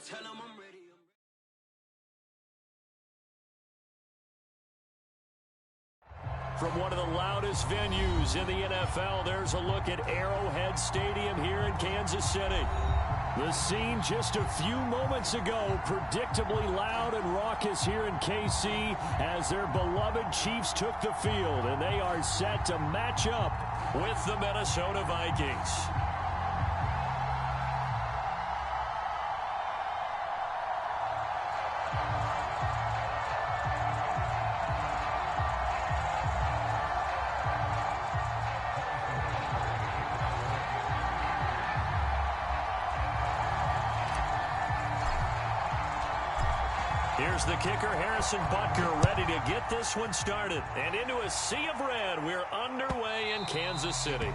Tell him I'm ready. From one of the loudest venues in the NFL, there's a look at Arrowhead Stadium here in Kansas City. The scene just a few moments ago, predictably loud and raucous here in KC as their beloved Chiefs took the field, and they are set to match up with the Minnesota Vikings. Here's the kicker, Harrison Butker, ready to get this one started. And into a sea of red, we're underway in Kansas City.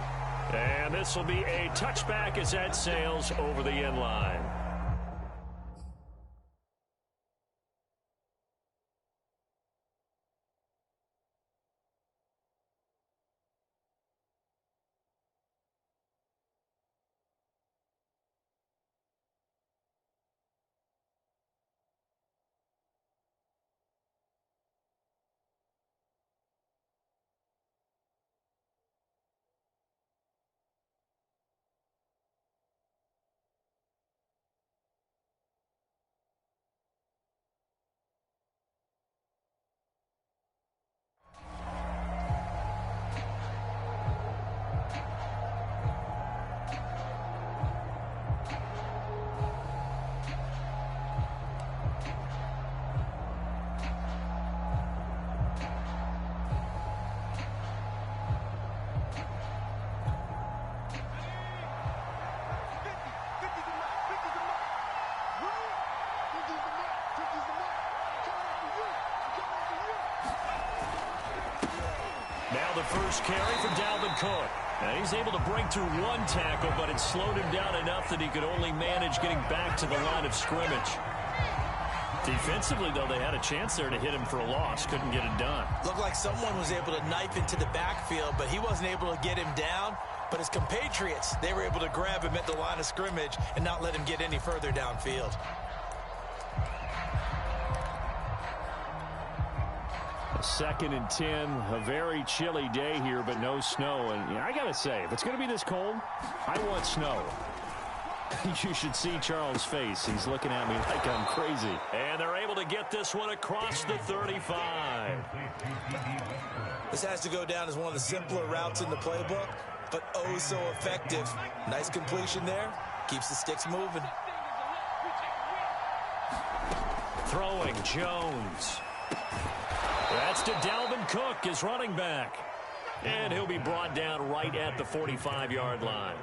And this will be a touchback as that sails over the end line. Now the first carry for Dalvin Cook. And he's able to break through one tackle, but it slowed him down enough that he could only manage getting back to the line of scrimmage. Defensively, though, they had a chance there to hit him for a loss. Couldn't get it done. Looked like someone was able to knife into the backfield, but he wasn't able to get him down. But his compatriots, they were able to grab him at the line of scrimmage and not let him get any further downfield. Second and 10, a very chilly day here, but no snow. And I got to say, if it's going to be this cold, I want snow. You should see Charles' face. He's looking at me like I'm crazy. And they're able to get this one across the 35. This has to go down as one of the simpler routes in the playbook, but oh so effective. Nice completion there. Keeps the sticks moving. Throwing Jones. That's to Dalvin Cook, his running back. And he'll be brought down right at the 45-yard line.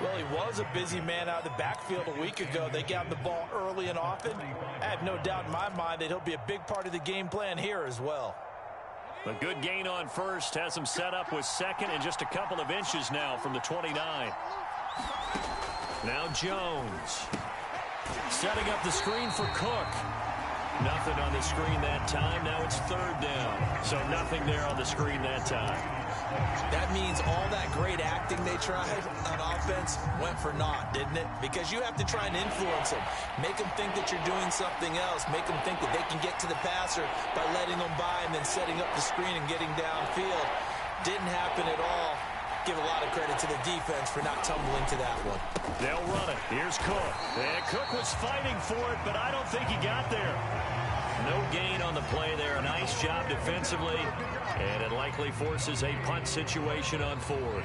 Well, he was a busy man out of the backfield a week ago. They got him the ball early and often. I have no doubt in my mind that he'll be a big part of the game plan here as well. A good gain on first has him set up with second and just a couple of inches now from the 29. Now Jones. Setting up the screen for Cook. Nothing on the screen that time. Now it's third down. So nothing there on the screen that time. That means all that great acting they tried on offense went for naught, didn't it? Because you have to try and influence them. Make them think that you're doing something else. Make them think that they can get to the passer by letting them by and then setting up the screen and getting downfield. Didn't happen at all. Give a lot of credit to the defense for not tumbling to that one. They'll run it. Here's Cook. And Cook was fighting for it, but I don't think he got there. No gain on the play there. A nice job defensively. And it likely forces a punt situation on fourth.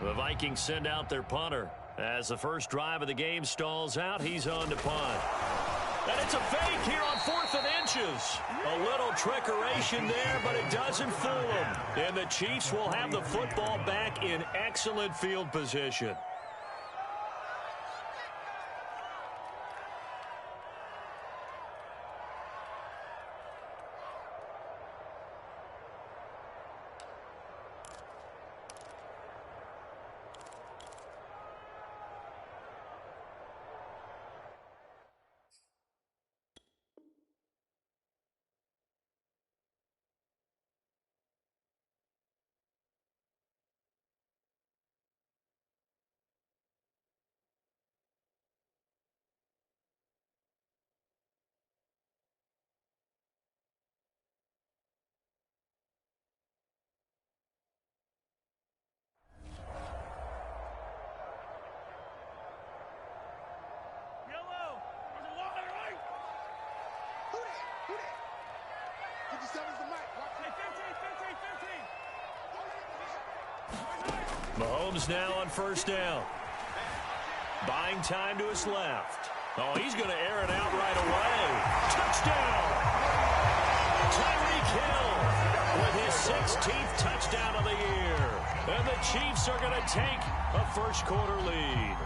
The Vikings send out their punter. As the first drive of the game stalls out, he's on to punt. And it's a fake here on 4th and inches. A little trickeration there, but it doesn't fool them. And the Chiefs will have the football back in excellent field position. Mahomes now on first down. Buying time to his left. Oh, he's going to air it out right away. Touchdown! Tyreek Hill with his 16th touchdown of the year. And the Chiefs are going to take a first-quarter lead.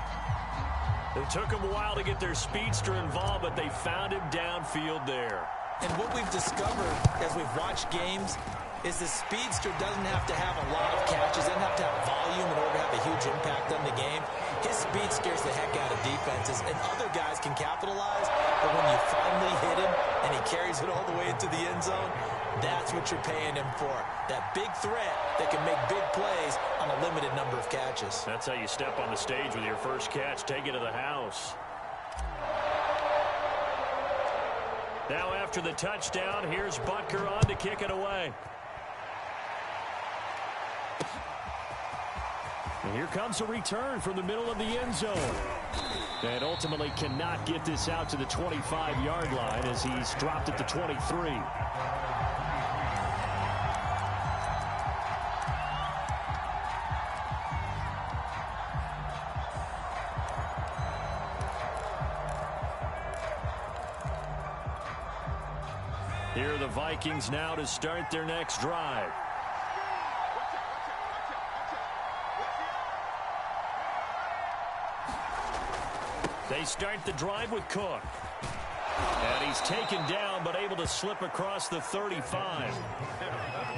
It took them a while to get their speedster involved, but they found him downfield there. And what we've discovered as we've watched games is the speedster doesn't have to have a lot of catches, doesn't have to have volume in order to have a huge impact on the game. His speed scares the heck out of defenses, and other guys can capitalize, but when you finally hit him and he carries it all the way into the end zone, that's what you're paying him for. That big threat that can make big plays on a limited number of catches. That's how you step on the stage with your first catch. Take it to the house. Now after the touchdown, here's Butker on to kick it away. And here comes a return from the middle of the end zone. And ultimately cannot get this out to the 25-yard line as he's dropped at the 23. Here are the Vikings now to start their next drive. They start the drive with Cook. And he's taken down, but able to slip across the 35.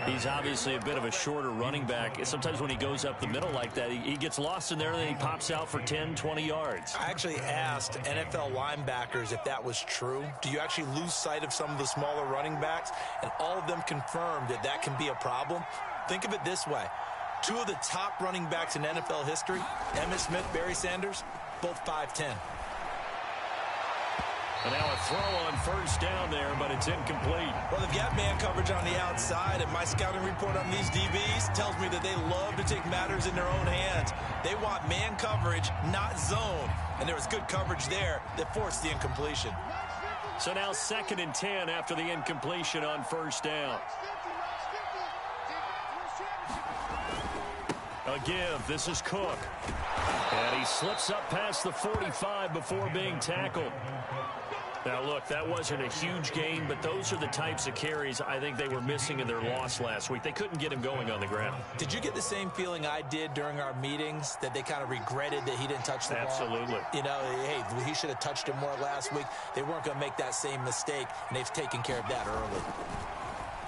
He's obviously a bit of a shorter running back. Sometimes when he goes up the middle like that, he gets lost in there, and then he pops out for 10, 20 yards. I actually asked NFL linebackers if that was true. Do you actually lose sight of some of the smaller running backs? And all of them confirmed that that can be a problem. Think of it this way. Two of the top running backs in NFL history, Emmitt Smith, Barry Sanders, both 5'10". And now a throw on first down there, but it's incomplete. Well, they've got man coverage on the outside, and my scouting report on these DBs tells me that they love to take matters in their own hands. They want man coverage, not zone. And there was good coverage there that forced the incompletion. So now 2nd and 10 after the incompletion on first down. A give. This is Cook. And he slips up past the 45 before being tackled. Now, look, that wasn't a huge gain, but those are the types of carries I think they were missing in their loss last week. They couldn't get him going on the ground. Did you get the same feeling I did during our meetings, that they kind of regretted that he didn't touch the ball? Absolutely. You know, hey, he should have touched him more last week. They weren't going to make that same mistake, and they've taken care of that early.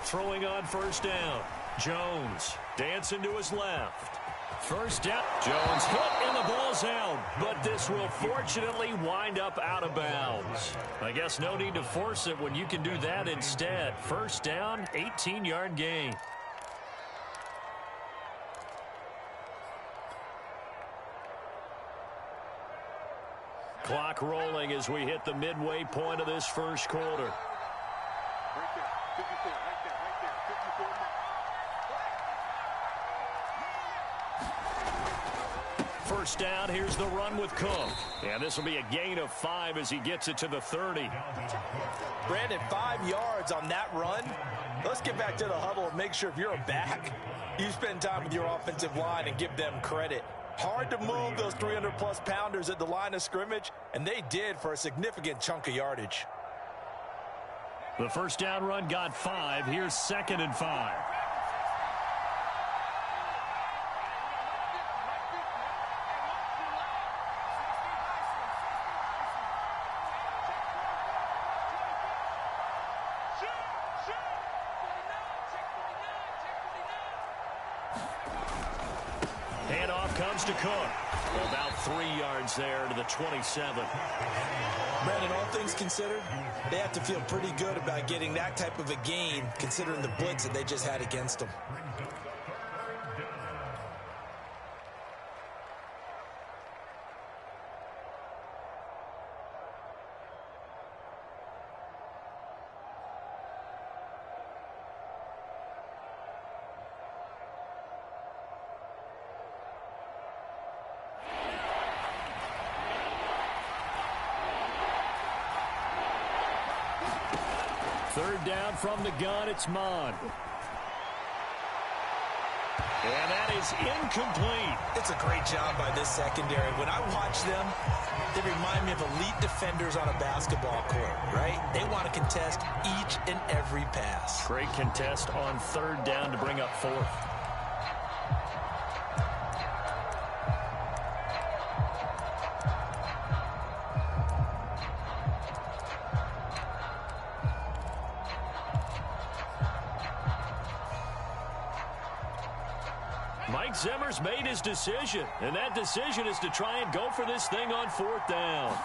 Throwing on first down. Jones dancing to his left. First down. Jones hit and the ball's out, but this will fortunately wind up out of bounds. I guess no need to force it when you can do that instead. First down, 18-yard gain. Clock rolling as we hit the midway point of this first quarter. First down, here's the run with Cook. And this will be a gain of 5 as he gets it to the 30. Brandon, 5 yards on that run. Let's get back to the huddle and make sure if you're a back, you spend time with your offensive line and give them credit. Hard to move those 300-plus pounders at the line of scrimmage, and they did for a significant chunk of yardage. The first down run got 5. Here's 2nd and 5. Handoff comes to Cook. About 3 yards there to the 27. Brandon, all things considered, they have to feel pretty good about getting that type of a gain considering the blitz that they just had against them. Third down from the gun, it's Mon. And that is incomplete. It's a great job by this secondary. When I watch them, they remind me of elite defenders on a basketball court, right? They want to contest each and every pass. Great contest on third down to bring up fourth. Mike Zimmer's made his decision, and that decision is to try and go for this thing on fourth down.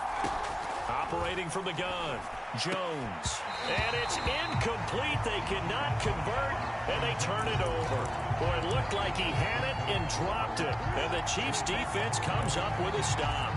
Operating from the gun, Jones. And it's incomplete. They cannot convert, and they turn it over. Boy, it looked like he had it and dropped it. And the Chiefs' defense comes up with a stop.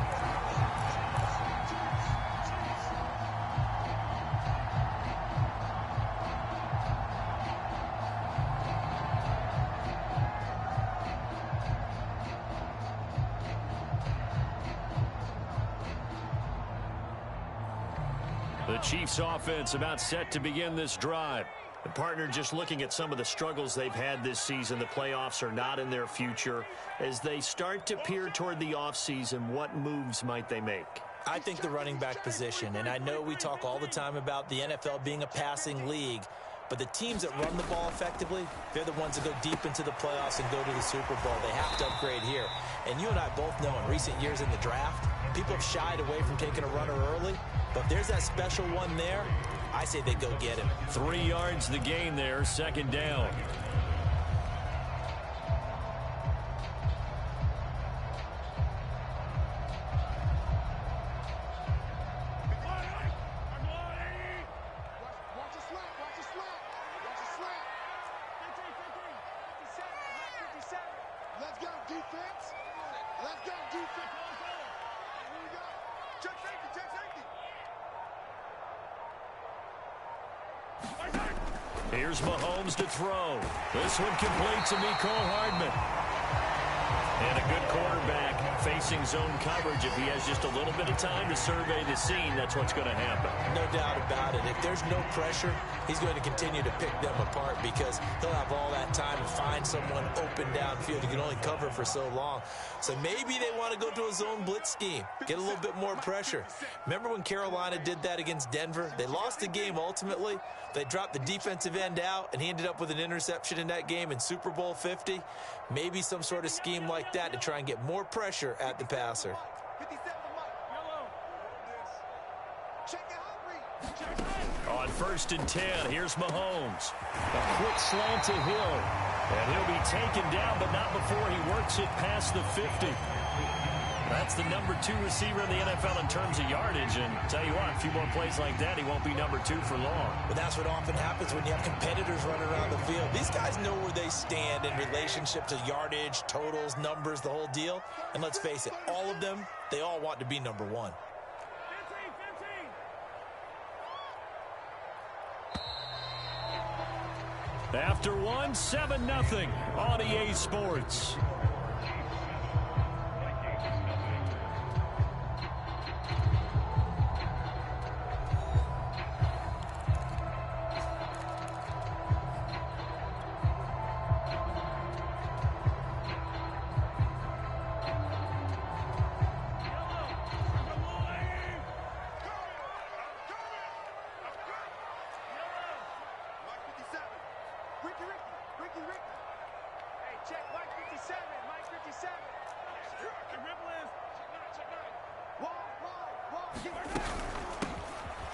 The Chiefs offense about set to begin this drive. The partner just looking at some of the struggles they've had this season. The playoffs are not in their future. As they start to peer toward the offseason, what moves might they make? I think the running back position, and I know we talk all the time about the NFL being a passing league, but the teams that run the ball effectively, they're the ones that go deep into the playoffs and go to the Super Bowl. They have to upgrade here. And you and I both know in recent years in the draft, people have shied away from taking a runner early. But if there's that special one there, I say they go get him. 3 yards the gain there, second down. Let's go, defense. Let's go, defense. Here we go. Check safety, check safety. Here's Mahomes to throw. This one complete to Mecole Hardman. And a good quarterback facing zone coverage. If he has just a little bit of time to survey the scene, that's what's going to happen. No doubt about it. If there's no pressure, he's going to continue to pick them apart because he'll have all that time to find someone open downfield. He can only cover for so long. So maybe they want to go to a zone blitz scheme, get a little bit more pressure. Remember when Carolina did that against Denver? They lost the game ultimately. They dropped the defensive end out, and he ended up with an interception in that game in Super Bowl 50. Maybe some sort of scheme like that to try and get more pressure at the passer. On 1st and 10, here's Mahomes. A quick slant to Hill. And he'll be taken down, but not before he works it past the 50. That's the number 2 receiver in the NFL in terms of yardage. And tell you what, a few more plays like that, he won't be number 2 for long. But that's what often happens when you have competitors running around the field. These guys know where they stand in relationship to yardage, totals, numbers, the whole deal. And let's face it, all of them, they all want to be number 1. After one, 7-0 on EA Sports.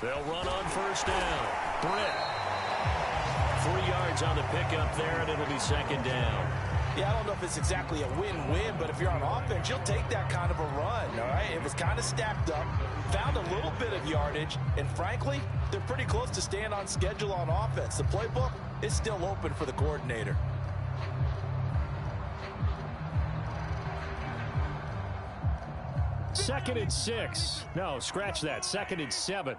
They'll run on 1st down. Britt. 3 yards on the pickup there, and it'll be 2nd down. Yeah, I don't know if it's exactly a win-win, but if you're on offense, you'll take that kind of a run, all right? It was kind of stacked up, found a little bit of yardage, and frankly, they're pretty close to staying on schedule on offense. The playbook is still open for the coordinator. Second and 6. No, scratch that. 2nd and 7.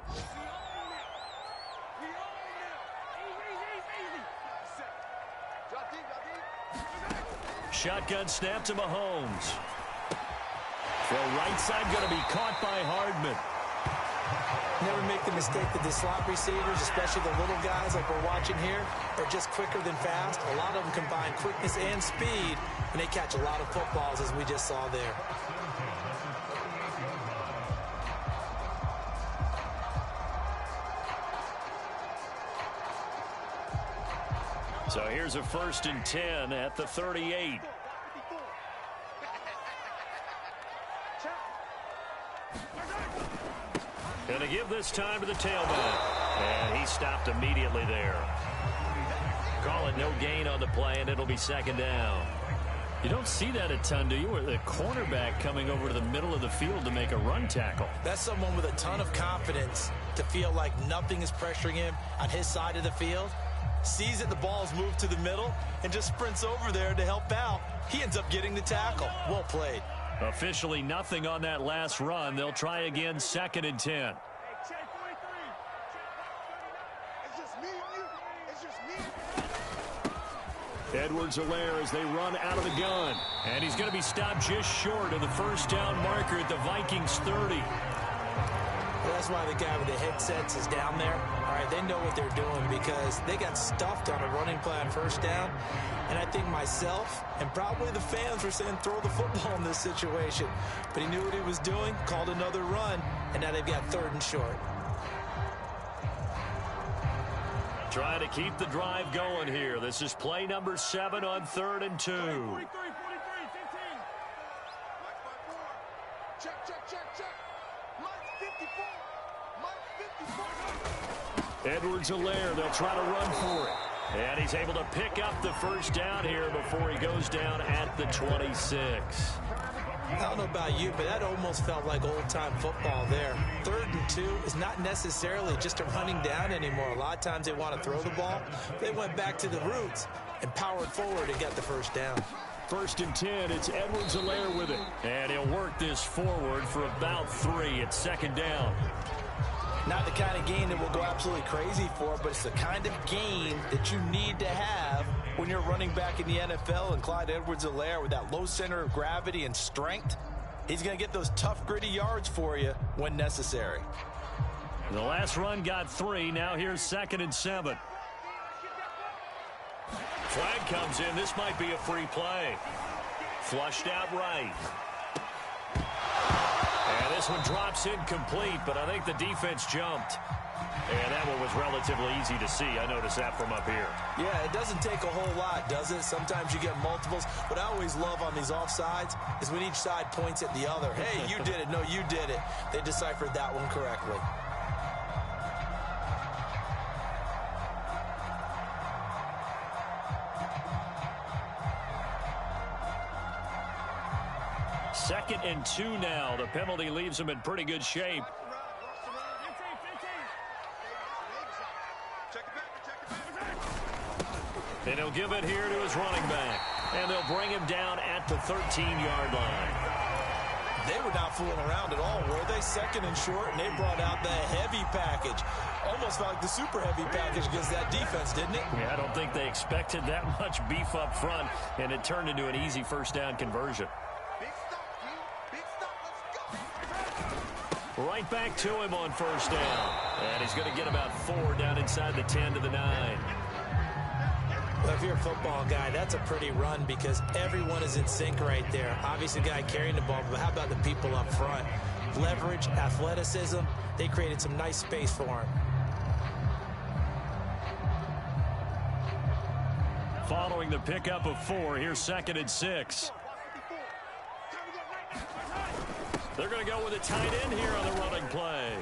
Shotgun snap to Mahomes. Throw right side going to be caught by Hardman. Never make the mistake that the slot receivers, especially the little guys like we're watching here, are just quicker than fast. A lot of them combine quickness and speed, and they catch a lot of footballs, as we just saw there. So here's a 1st and 10 at the 38. Gonna give this time to the tailback. And he stopped immediately there. Call it no gain on the play, and it'll be 2nd down. You don't see that a ton, do you? Where the cornerback coming over to the middle of the field to make a run tackle. That's someone with a ton of confidence to feel like nothing is pressuring him on his side of the field. Sees that the ball's moved to the middle and just sprints over there to help out. He ends up getting the tackle. Well played. Officially nothing on that last run. They'll try again, 2nd and 10. Edwards-Helaire as they run out of the gun. And he's going to be stopped just short of the 1st down marker at the Vikings 30. That's why the guy with the headsets is down there. All right, they know what they're doing because they got stuffed on a running play on 1st down. And I think myself and probably the fans were saying throw the football in this situation. But he knew what he was doing, called another run, and now they've got 3rd and short. Trying to keep the drive going here. This is play number 7 on 3rd and 2. 43, 15. Check, check, check, check. Mike 54. Edwards-Helaire, they'll try to run for it. And he's able to pick up the 1st down here before he goes down at the 26. I don't know about you, but that almost felt like old-time football there. 3rd and 2 is not necessarily just a running down anymore. A lot of times they want to throw the ball. They went back to the roots and powered forward and got the 1st down. 1st and 10, it's Edwards-Helaire with it. And he'll work this forward for about 3 at 2nd down. Not the kind of game that we'll go absolutely crazy for, but it's the kind of game that you need to have when you're running back in the NFL. And Clyde Edwards-Helaire, with that low center of gravity and strength, he's going to get those tough, gritty yards for you when necessary. The last run got 3. Now here's 2nd and 7. Flag comes in. This might be a free play. Flushed out right. And this one drops incomplete, but I think the defense jumped. And that one was relatively easy to see. I noticed that from up here. Yeah, it doesn't take a whole lot, does it? Sometimes you get multiples. What I always love on these offsides is when each side points at the other. Hey, you did it. No, you did it. They deciphered that one correctly. Second and 2 now. The penalty leaves him in pretty good shape. And he'll give it here to his running back. And they'll bring him down at the 13-yard line. They were not fooling around at all, were they? 2nd and short, and they brought out the heavy package. Almost felt like the super heavy package against that defense, didn't it? Yeah, I don't think they expected that much beef up front, and it turned into an easy 1st down conversion. Right back to him on 1st down. And he's going to get about 4 down inside the 10 to the 9. Well, if you're a football guy, that's a pretty run because everyone is in sync right there. Obviously, the guy carrying the ball, but how about the people up front? Leverage, athleticism, they created some nice space for him. Following the pickup of 4, here's 2nd and 6. They're going to go with a tight end here on the running play.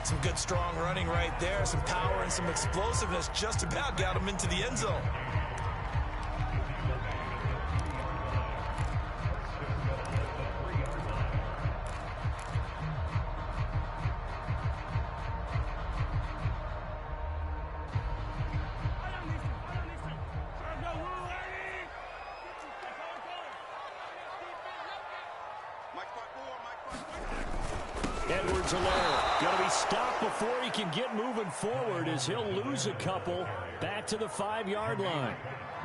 Some good, strong running right there. Some power and some explosiveness just about got him into the end zone. Edwards-Helaire going to be stopped before he can get moving forward as he'll lose a couple back to the 5-yard line.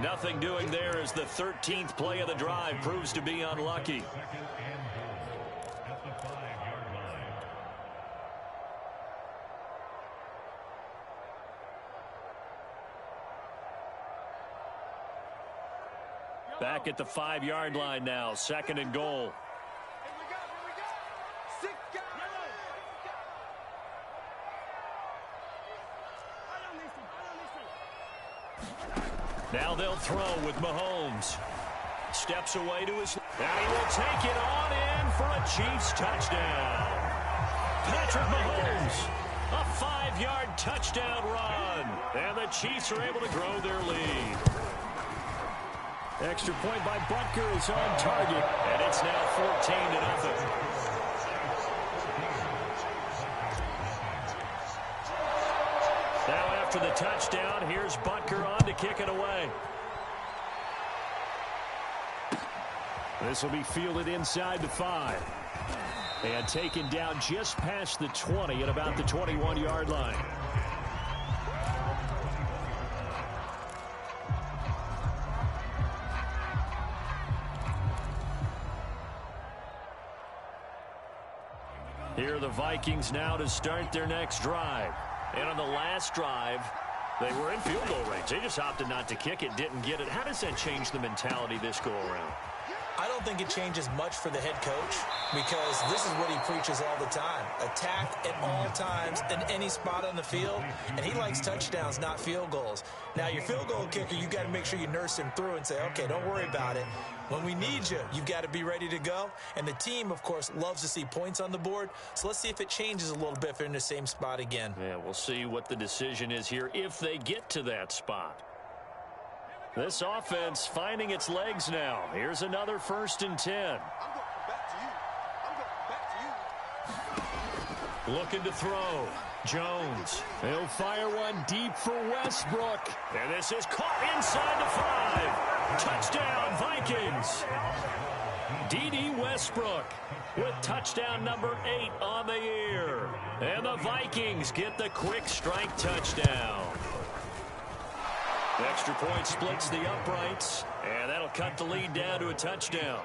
Nothing doing there as the 13th play of the drive proves to be unlucky. Back at the 5-yard line now, 2nd and goal. Now they'll throw with Mahomes. Steps away to his... And he will take it on in for a Chiefs touchdown. Patrick Mahomes, a 5-yard touchdown run. And the Chiefs are able to grow their lead. Extra point by Butker is on target. And it's now 14-0. Now after the touchdown, here's Butker on to kick it away. This will be fielded inside the 5. And taken down just past the 20 at about the 21-yard line. Here are the Vikings now to start their next drive. And on the last drive, they were in field goal range. They just opted not to kick it, didn't get it. How does that change the mentality this go-around? I don't think it changes much for the head coach because this is what he preaches all the time. Attack at all times in any spot on the field, and he likes touchdowns, not field goals. Now, your field goal kicker, you got to make sure you nurse him through and say, okay, don't worry about it. When we need you, you've got to be ready to go. And the team, of course, loves to see points on the board. So let's see if it changes a little bit if they're in the same spot again. Yeah, we'll see what the decision is here if they get to that spot. This offense finding its legs now. Here's another 1st and 10. Looking to throw. Jones. He'll fire one deep for Westbrook. And this is caught inside the 5. Touchdown, Vikings. D.D. Westbrook with touchdown number 8 on the year. And the Vikings get the quick strike touchdown. The extra point splits the uprights, and that'll cut the lead down to a touchdown.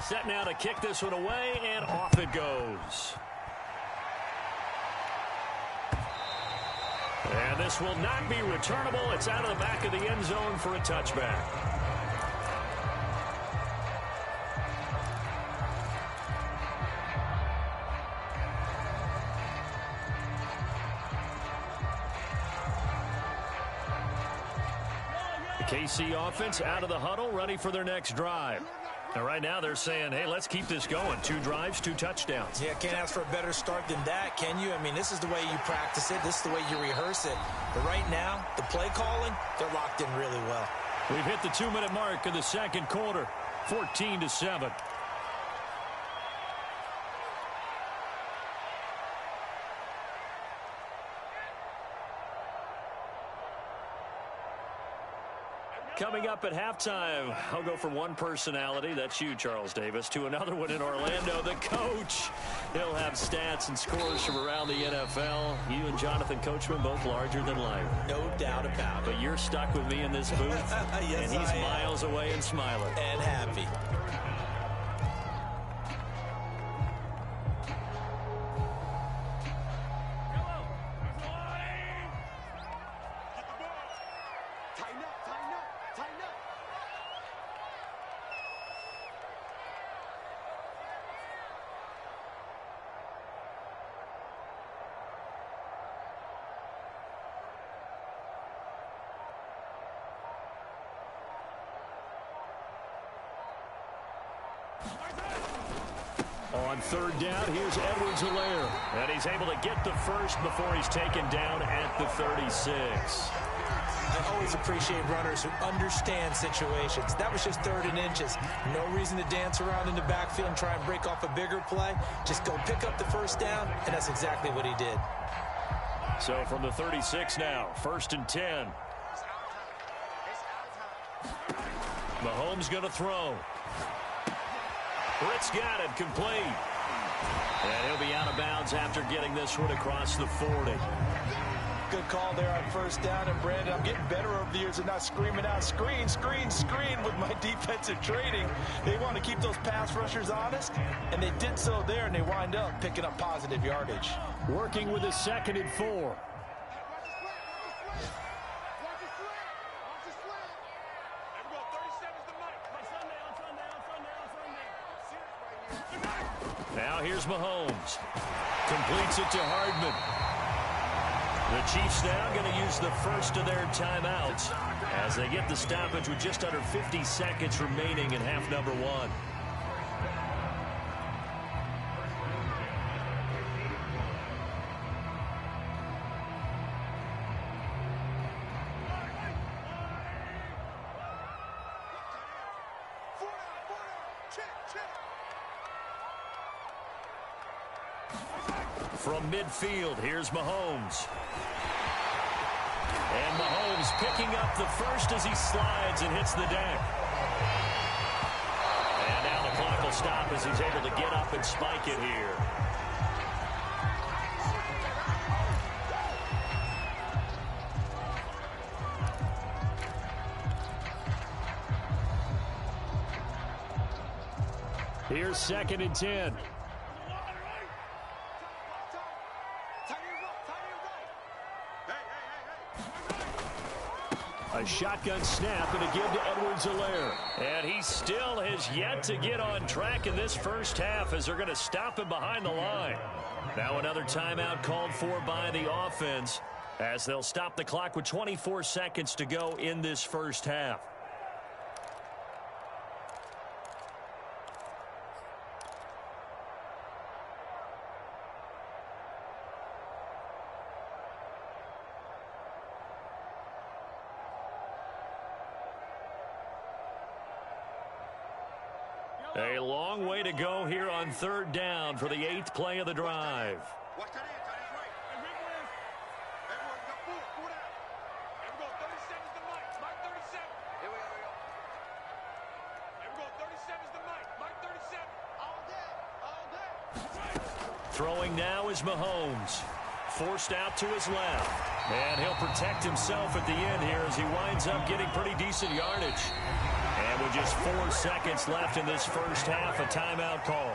Set now to kick this one away, and off it goes. And this will not be returnable. It's out of the back of the end zone for a touchback. KC offense out of the huddle, ready for their next drive. And right now they're saying, hey, let's keep this going. 2 drives, 2 touchdowns. Yeah, can't ask for a better start than that, can you? I mean, this is the way you practice it. This is the way you rehearse it. But right now, the play calling, they're locked in really well. We've hit the 2-minute mark of the 2nd quarter, 14-7. Coming up at halftime, I'll go from one personality, that's you, Charles Davis, to another one in Orlando, the coach. He'll have stats and scores from around the NFL. You and Jonathan Coachman both larger than life. No doubt about it. But you're stuck with me in this booth, yes, and he's miles away and smiling. And happy. On 3rd down, here's Edwards-Helaire. And he's able to get the first before he's taken down at the 36. I always appreciate runners who understand situations. That was just 3rd and inches. No reason to dance around in the backfield and try and break off a bigger play. Just go pick up the 1st down, and that's exactly what he did. So from the 36 now, 1st and 10. Mahomes going to throw. Britt's got it, complete. And he'll be out of bounds after getting this one across the 40. Good call there on 1st down. And, Brandon, I'm getting better over the years and not screaming out, screen, screen, screen with my defensive training. They want to keep those pass rushers honest, and they did so there, and they wind up picking up positive yardage. Working with a 2nd and 4. Now here's Mahomes. Completes it to Hardman. The Chiefs now going to use the first of their timeouts as they get the stoppage with just under 50 seconds remaining in half number one. From midfield, here's Mahomes. And Mahomes picking up the first as he slides and hits the deck. And now the clock will stop as he's able to get up and spike it here. Here's 2nd and 10. A shotgun snap and a give to Edwards-Helaire. And he still has yet to get on track in this first half as they're going to stop him behind the line. Now another timeout called for by the offense as they'll stop the clock with 24 seconds to go in this first half. A long way to go here on 3rd down for the 8th play of the drive. Watch that in, tight end right. Everyone got four down. Here we go, 37's the Mike. Mike 37. Here we go. Here we go, 37's the Mike. Mike 37. All day. Throwing now is Mahomes. Forced out to his left. And he'll protect himself at the end here as he winds up getting pretty decent yardage. And with just 4 seconds left in this first half, a timeout call.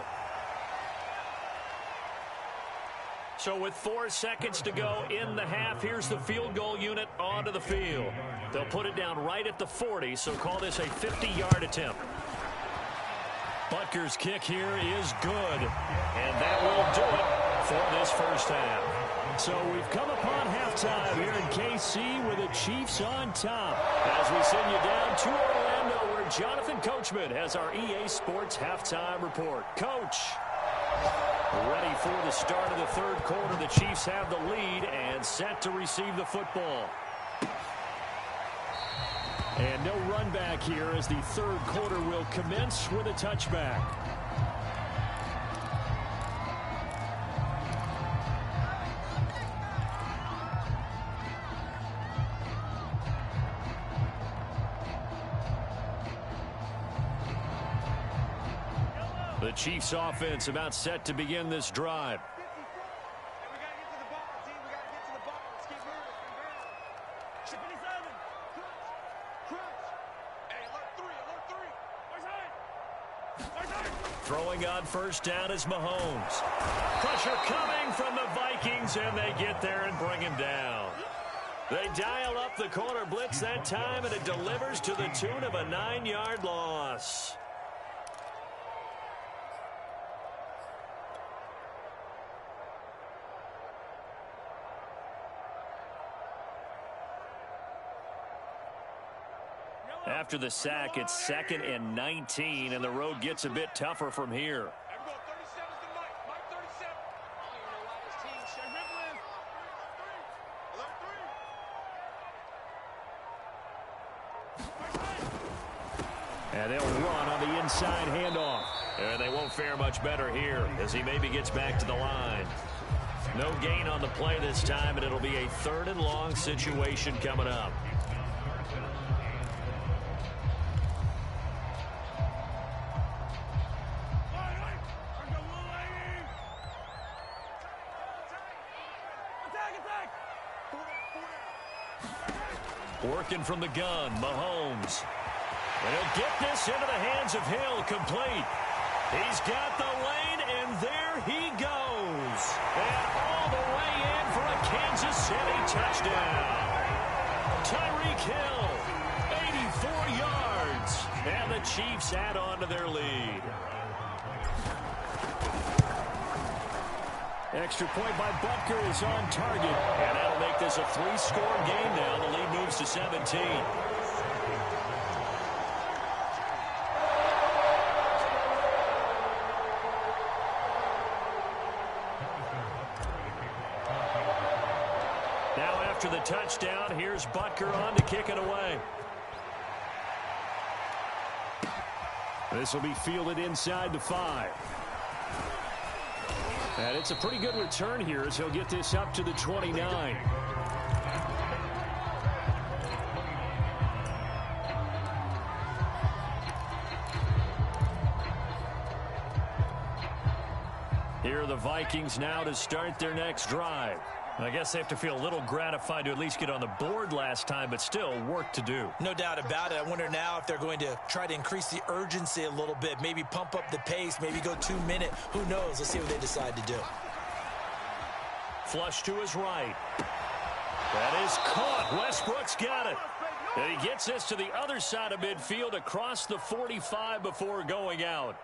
So with 4 seconds to go in the half, here's the field goal unit onto the field. They'll put it down right at the 40, so call this a 50-yard attempt. Butker's kick here is good, and that will do it for this first half. So we've come upon halftime here in KC with the Chiefs on top as we send you down to Orlando where Jonathan Coachman has our EA Sports halftime report. Coach, ready for the start of the 3rd quarter. The Chiefs have the lead and set to receive the football. And no run back here as the 3rd quarter will commence with a touchback. The Chiefs offense about set to begin this drive. We got to get to the ball, team. We got to get to the ball. Let's keep moving. 57. Crunch. Hey, alert 3. Throwing on 1st down is Mahomes. Pressure coming from the Vikings, and they get there and bring him down. They dial up the corner blitz that time, and it delivers to the tune of a 9-yard loss. After the sack, it's 2nd and 19, and the road gets a bit tougher from here. And they'll run on the inside handoff. And they won't fare much better here as he maybe gets back to the line. No gain on the play this time, and it'll be a 3rd and long situation coming up. Working from the gun, Mahomes. And he'll get this into the hands of Hill, complete. He's got the lane, and there he goes. And all the way in for a Kansas City touchdown. Tyreek Hill, 84 yards. And the Chiefs add on to their lead. Extra point by Butker is on target, and that'll make this a 3-score game now. The lead moves to 17. Now after the touchdown, here's Butker on to kick it away. This will be fielded inside the 5. And it's a pretty good return here as he'll get this up to the 29. Here are the Vikings now to start their next drive. I guess they have to feel a little gratified to at least get on the board last time, but still work to do. No doubt about it. I wonder now if they're going to try to increase the urgency a little bit, maybe pump up the pace, maybe go 2-minute. Who knows? Let's see what they decide to do. Flush to his right. That is caught. Westbrook's got it. And he gets this to the other side of midfield across the 45 before going out.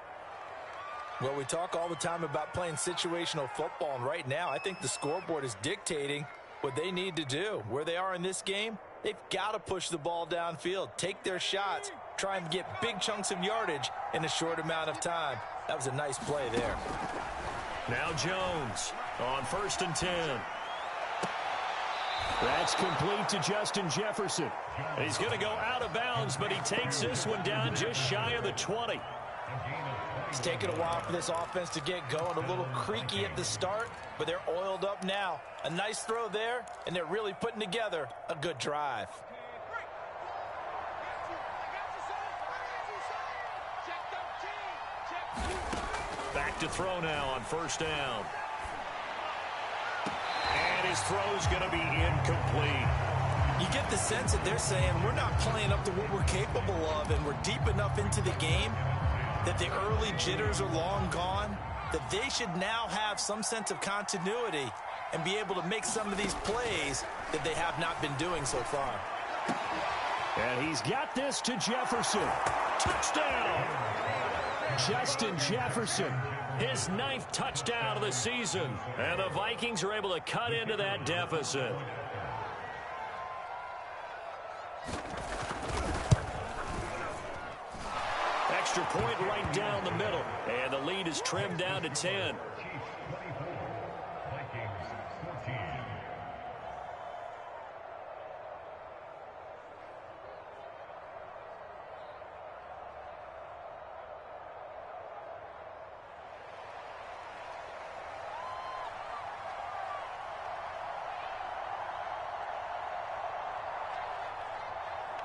Well, we talk all the time about playing situational football, and right now I think the scoreboard is dictating what they need to do. Where they are in this game, they've got to push the ball downfield, take their shots, try and get big chunks of yardage in a short amount of time. That was a nice play there. Now Jones on 1st and 10. That's complete to Justin Jefferson. He's going to go out of bounds, but he takes this one down just shy of the 20. It's taken a while for this offense to get going. A little creaky at the start, but they're oiled up now. A nice throw there, and they're really putting together a good drive. Back to throw now on 1st down. And his throw's going to be incomplete. You get the sense that they're saying we're not playing up to what we're capable of, and we're deep enough into the game that the early jitters are long gone, that they should now have some sense of continuity and be able to make some of these plays that they have not been doing so far. And he's got this to Jefferson. Touchdown! Justin Jefferson, his 9th touchdown of the season. And the Vikings are able to cut into that deficit. Extra point right down the middle. And the lead is trimmed down to 10.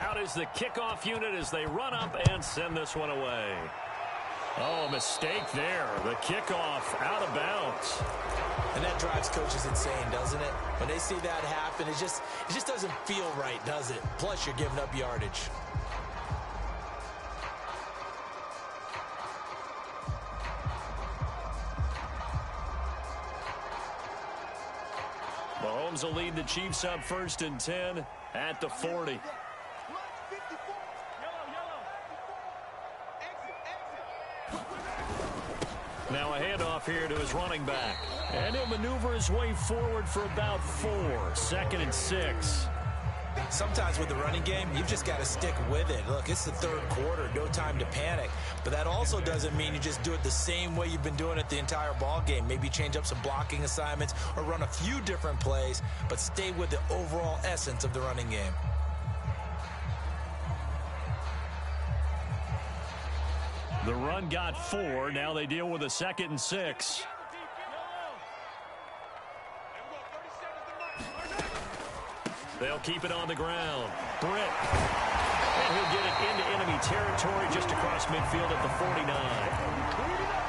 Out is the kickoff unit as they run up and send this one away. Oh, a mistake there. The kickoff out of bounds. And that drives coaches insane, doesn't it? When they see that happen, it just doesn't feel right, does it? Plus, you're giving up yardage. Mahomes will lead the Chiefs up 1st and 10 at the 40. Now a handoff here to his running back. And he'll maneuver his way forward for about 4. 2nd and 6. Sometimes with the running game, you've just got to stick with it. Look, it's the 3rd quarter, no time to panic. But that also doesn't mean you just do it the same way you've been doing it the entire ball game. Maybe change up some blocking assignments or run a few different plays, but stay with the overall essence of the running game. The run got 4. Now they deal with a 2nd and 6. They'll keep it on the ground. Britt. And he'll get it into enemy territory just across midfield at the 49.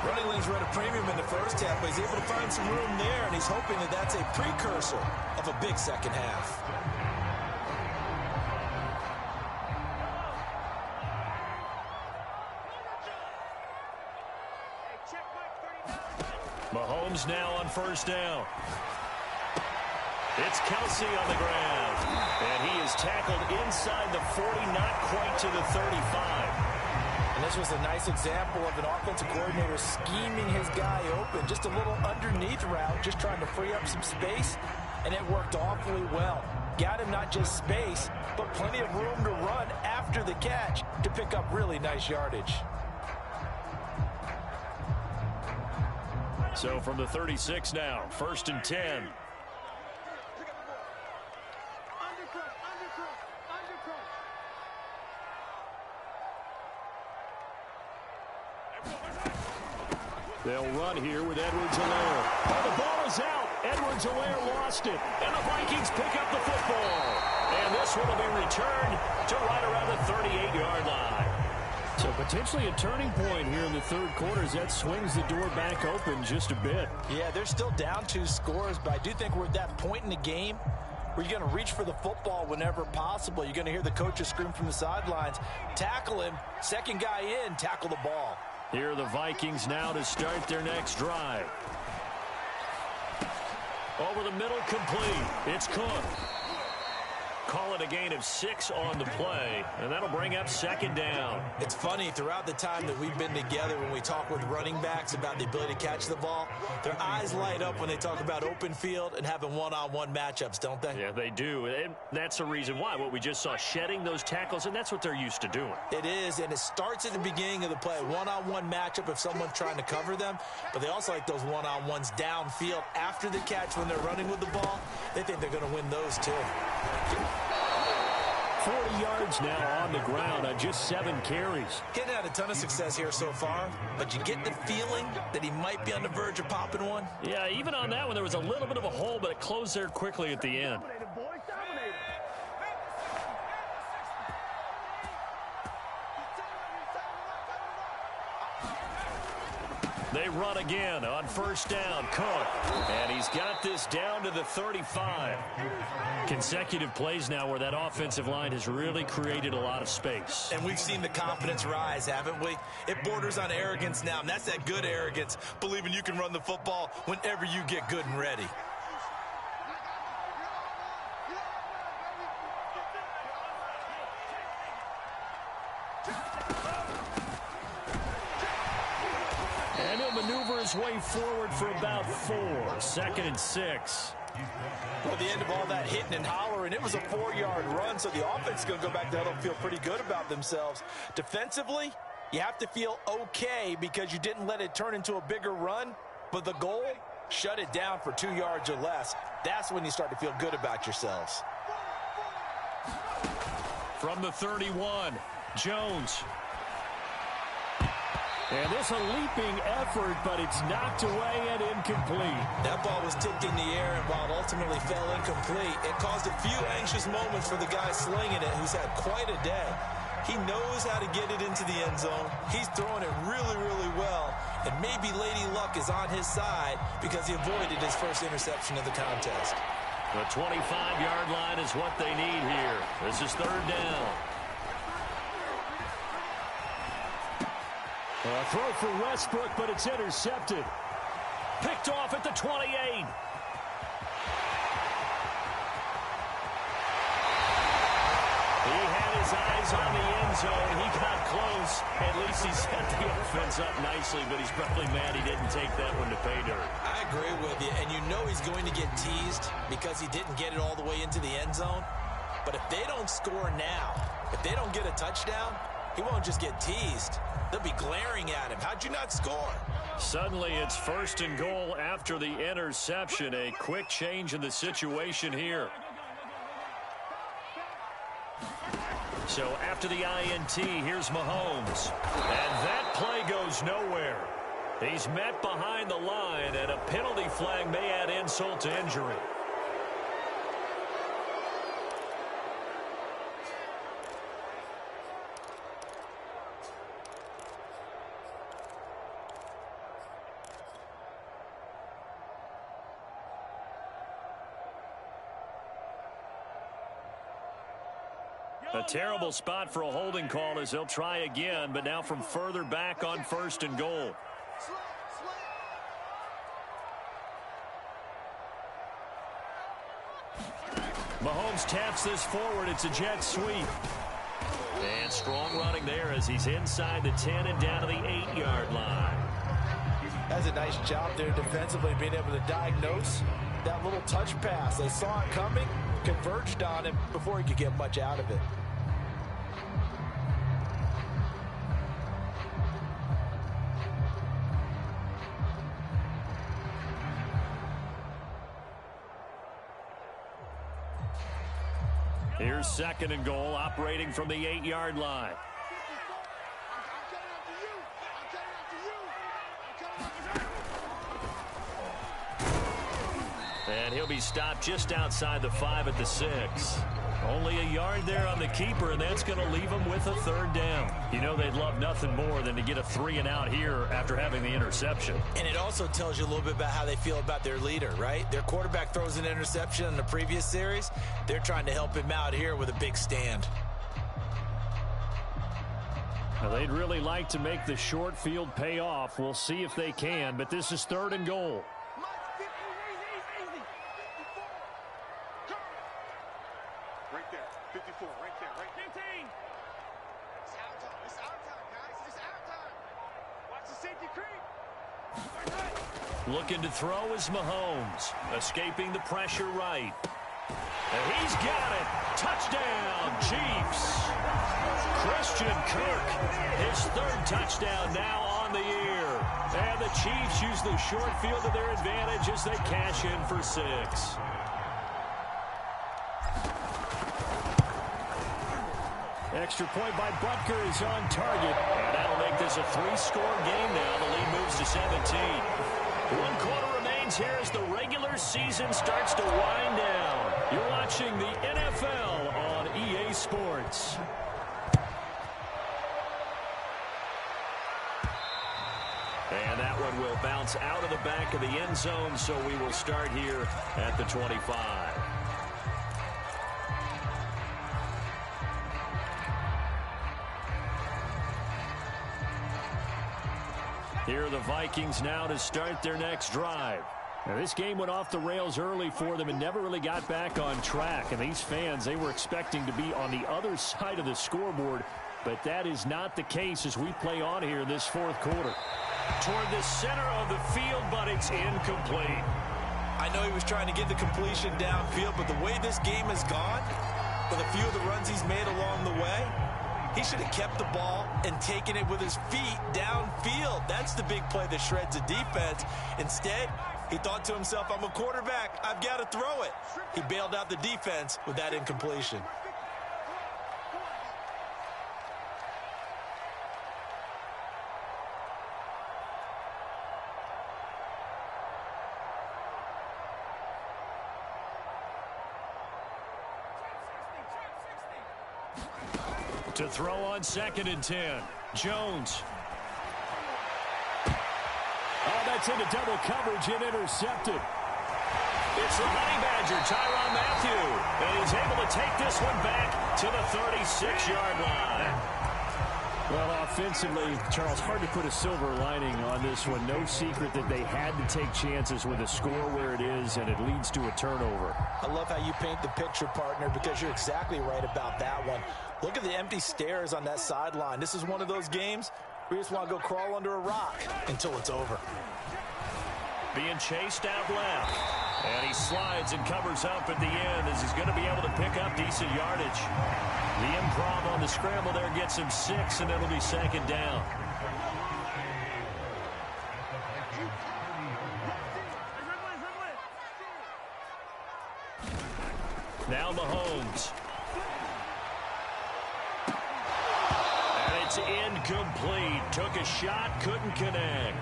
Running lanes were at a premium in the first half, but he's able to find some room there, and he's hoping that that's a precursor of a big second half. Mahomes now on 1st down. It's Kelsey on the ground. And he is tackled inside the 40, not quite to the 35. And this was a nice example of an offensive coordinator scheming his guy open. Just a little underneath route, just trying to free up some space, and it worked awfully well. Got him not just space, but plenty of room to run after the catch to pick up really nice yardage. So from the 36 now, 1st and 10. They'll run here with Edwards-Helaire. Oh, the ball is out. Edwards-Helaire lost it. And the Vikings pick up the football. And this one will be returned to right around the 38-yard line. So potentially a turning point here in the third quarter as that swings the door back open just a bit. Yeah, they're still down 2 scores, but I do think we're at that point in the game where you're going to reach for the football whenever possible. You're going to hear the coaches scream from the sidelines, tackle him, second guy in, tackle the ball. Here are the Vikings now to start their next drive. Over the middle, complete. It's Cook. Call it a gain of 6 on the play, and that'll bring up 2nd down. It's funny, throughout the time that we've been together, when we talk with running backs about the ability to catch the ball, their eyes light up when they talk about open field and having one-on-one matchups, don't they? Yeah, they do. And that's the reason why. What we just saw, shedding those tackles, and that's what they're used to doing. It is, and it starts at the beginning of the play. One-on-one matchup if someone's trying to cover them, but they also like those one-on-ones downfield after the catch when they're running with the ball. They think they're going to win those, too. 40 yards now on the ground on just 7 carries. He hasn't had a ton of success here so far, but you get the feeling that he might be on the verge of popping one. Yeah, even on that one, there was a little bit of a hole, but it closed there quickly at the end. They run again on 1st down. Cook. And he's got this down to the 35. Consecutive plays now where that offensive line has really created a lot of space. And we've seen the confidence rise, haven't we? It borders on arrogance now, and that's that good arrogance, believing you can run the football whenever you get good and ready. And he'll maneuver his way forward for about 4. 2nd and 6. Well, at the end of all that hitting and hollering, it was a 4-yard run, so the offense is going to go back there and feel pretty good about themselves. Defensively, you have to feel okay because you didn't let it turn into a bigger run, but the goal, shut it down for 2 yards or less. That's when you start to feel good about yourselves. From the 31, Jones. And this a leaping effort, but it's knocked away and incomplete. That ball was tipped in the air, and while it ultimately fell incomplete, it caused a few anxious moments for the guy slinging it, who's had quite a day. He knows how to get it into the end zone. He's throwing it really, really well, and maybe Lady Luck is on his side because he avoided his first interception of the contest. The 25-yard line is what they need here. This is 3rd down. A throw for Westbrook, but it's intercepted. Picked off at the 28. He had his eyes on the end zone. He got close. At least he set the offense up nicely, but he's probably mad he didn't take that one to pay dirt. I agree with you, and you know he's going to get teased because he didn't get it all the way into the end zone. But if they don't score now, if they don't get a touchdown, he won't just get teased. They'll be glaring at him. How'd you not score? Suddenly it's 1st and goal after the interception. A quick change in the situation here. So after the INT, here's Mahomes. And that play goes nowhere. He's met behind the line, and a penalty flag may add insult to injury. A terrible spot for a holding call as they'll try again, but now from further back on 1st and goal. Mahomes taps this forward. It's a jet sweep. And strong running there as he's inside the 10 and down to the 8-yard line. That's a nice job there defensively, being able to diagnose that little touch pass. They saw it coming, converged on him before he could get much out of it. Here's 2nd and goal, operating from the 8-yard line. And he'll be stopped just outside the 5 at the 6. Only a yard there on the keeper, and that's going to leave him with a 3rd down. You know they'd love nothing more than to get a 3 and out here after having the interception. And it also tells you a little bit about how they feel about their leader, right? Their quarterback throws an interception in the previous series. They're trying to help him out here with a big stand. Now, they'd really like to make the short field pay off. We'll see if they can, but this is 3rd and goal. Right there. 54, right there, right 15. It's our time. It's our time, guys. It's our time. Watch the safety creep. Looking to throw is Mahomes. Escaping the pressure right. And he's got it. Touchdown, Chiefs. Christian Kirk, his 3rd touchdown now on the year. And the Chiefs use the short field to their advantage as they cash in for 6. Extra point by Butker is on target. And that'll make this a 3-score game now. The lead moves to 17. 1 quarter remains here as the regular season starts to wind down. You're watching the NFL on EA Sports. And that one will bounce out of the back of the end zone, so we will start here at the 25. Here are the Vikings now to start their next drive. Now, this game went off the rails early for them and never really got back on track. And these fans, they were expecting to be on the other side of the scoreboard, but that is not the case as we play on here in this 4th quarter. Toward the center of the field, but it's incomplete. I know he was trying to get the completion downfield, but the way this game has gone, with a few of the runs he's made along the way, he should have kept the ball and taken it with his feet downfield. That's the big play that shreds a defense. Instead, he thought to himself, I'm a quarterback. I've got to throw it. He bailed out the defense with that incompletion. To throw on 2nd and 10. Jones. Oh, that's into double coverage and intercepted. It's the Honey Badger, Tyrann Mathieu. And he's able to take this one back to the 36-yard line. Well, offensively, Charles, hard to put a silver lining on this one. No secret that they had to take chances with a score where it is, and it leads to a turnover. I love how you paint the picture, partner, because you're exactly right about that one. Look at the empty stares on that sideline. This is one of those games where you just want to go crawl under a rock until it's over. Being chased out left. And he slides and covers up at the end as he's going to be able to pick up decent yardage. The improv on the scramble there gets him 6, and it'll be 2nd down. Now Mahomes. And it's incomplete. Took a shot, couldn't connect.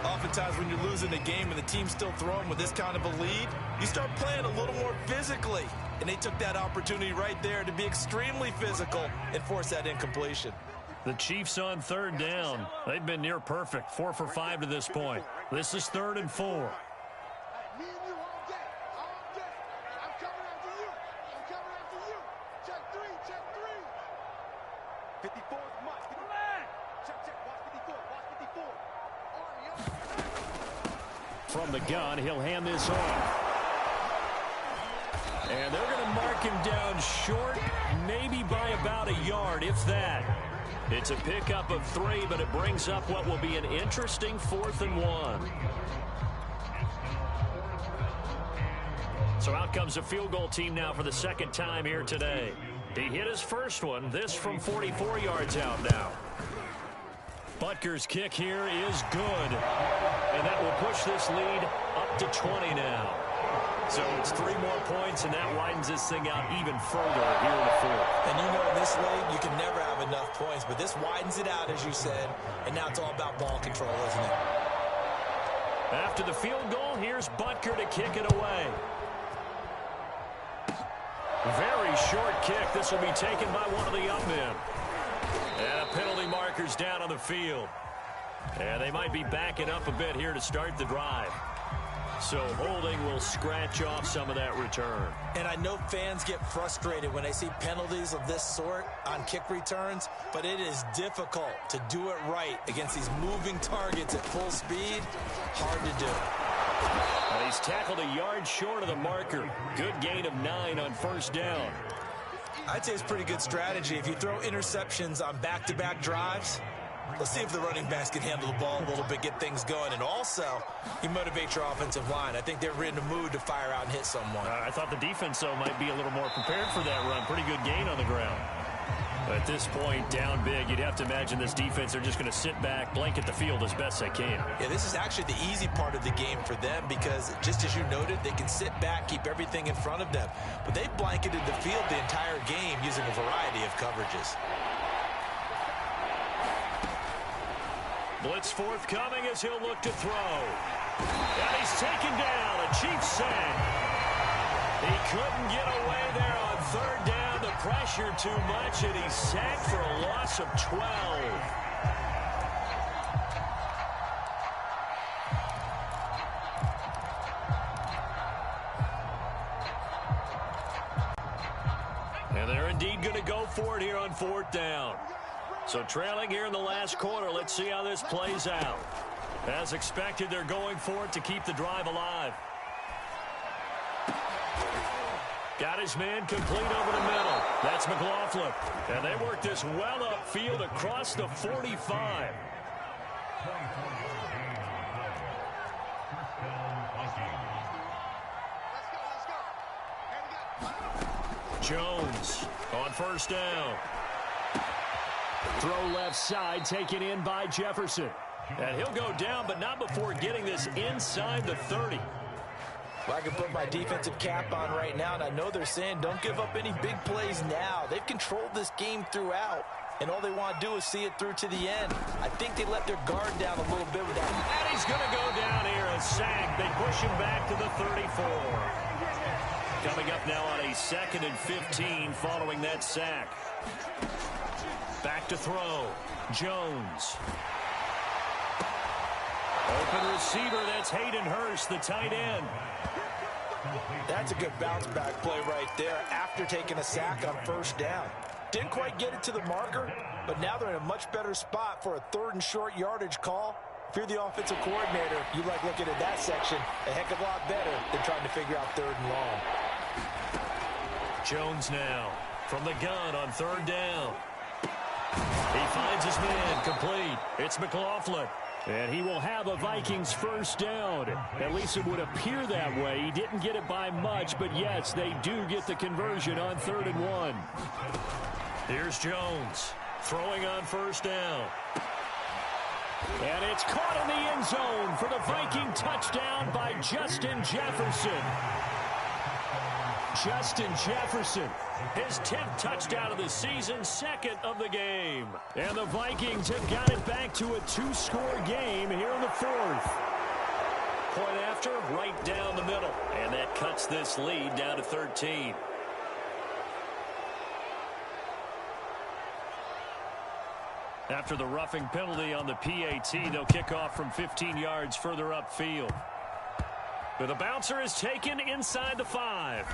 Oftentimes when you're losing the game and the team's still throwing with this kind of a lead, you start playing a little more physically. And they took that opportunity right there to be extremely physical and force that incompletion. The Chiefs on 3rd down. They've been near perfect, 4 for 5 to this point. This is 3rd and 4. Me and you all day. All day. I'm coming after you. I'm coming after you. Check 3. Check 3. 54 is Mike. Check. Watch 54. Watch 54. From the gun, he'll hand this off. And they're going to mark him down short, maybe by about a yard, if that. It's a pickup of 3, but it brings up what will be an interesting 4th and 1. So out comes a field goal team now for the second time here today. He hit his first one, this from 44 yards out now. Butker's kick here is good. And that will push this lead up to 20 now. So it's 3 more points, and that widens this thing out even further here in the 4th. And you know, in this league, you can never have enough points, but this widens it out, as you said, and now it's all about ball control, isn't it? After the field goal, here's Butker to kick it away. Very short kick. This will be taken by one of the young men. And a penalty marker's down on the field. And they might be backing up a bit here to start the drive. So holding will scratch off some of that return. And I know fans get frustrated when they see penalties of this sort on kick returns, but it is difficult to do it right against these moving targets at full speed. Hard to do. And he's tackled a yard short of the marker. Good gain of 9 on first down. I'd say it's pretty good strategy. If you throw interceptions on back-to-back drives, let's see if the running backs can handle the ball a little bit, get things going. And also, you motivate your offensive line. I think they're in the mood to fire out and hit someone. I thought the defense, though, might be a little more prepared for that run. Pretty good gain on the ground. But at this point, down big, you'd have to imagine this defense, they're just going to sit back, blanket the field as best they can. Yeah, this is actually the easy part of the game for them because, just as you noted, they can sit back, keep everything in front of them. But they've blanketed the field the entire game using a variety of coverages. Blitz forthcoming as he'll look to throw. And he's taken down. A Chiefs sack. He couldn't get away there on third down. The pressure too much, and he's sacked for a loss of 12. And they're indeed going to go for it here on 4th down. So trailing here in the last quarter, let's see how this plays out. As expected, they're going for it to keep the drive alive. Got his man complete over the middle. That's McLaughlin. And they work this well upfield across the 45. Jones on first down. Throw left side, taken in by Jefferson. And he'll go down, but not before getting this inside the 30. Well, I can put my defensive cap on right now, and I know they're saying don't give up any big plays now. They've controlled this game throughout, and all they want to do is see it through to the end. I think they let their guard down a little bit with that. And he's going to go down here, a sack. They push him back to the 34. Coming up now on a 2nd and 15 following that sack. Back to throw. Jones. Open receiver, that's Hayden Hurst, the tight end. That's a good bounce-back play right there after taking a sack on first down. Didn't quite get it to the marker, but now they're in a much better spot for a 3rd and short yardage call. If you're the offensive coordinator, you like looking at that section a heck of a lot better than trying to figure out 3rd and long. Jones now from the gun on 3rd down. He finds his man complete. It's McLaughlin. And he will have a Vikings first down. At least it would appear that way. He didn't get it by much, but yes, they do get the conversion on 3rd and 1. Here's Jones throwing on first down. And it's caught in the end zone for the Viking touchdown by Justin Jefferson. Justin Jefferson, his 10th touchdown of the season, 2nd of the game. And the Vikings have got it back to a 2-score game here in the 4th. Point after, right down the middle. And that cuts this lead down to 13. After the roughing penalty on the PAT, they'll kick off from 15 yards further upfield. But the bouncer is taken inside the 5.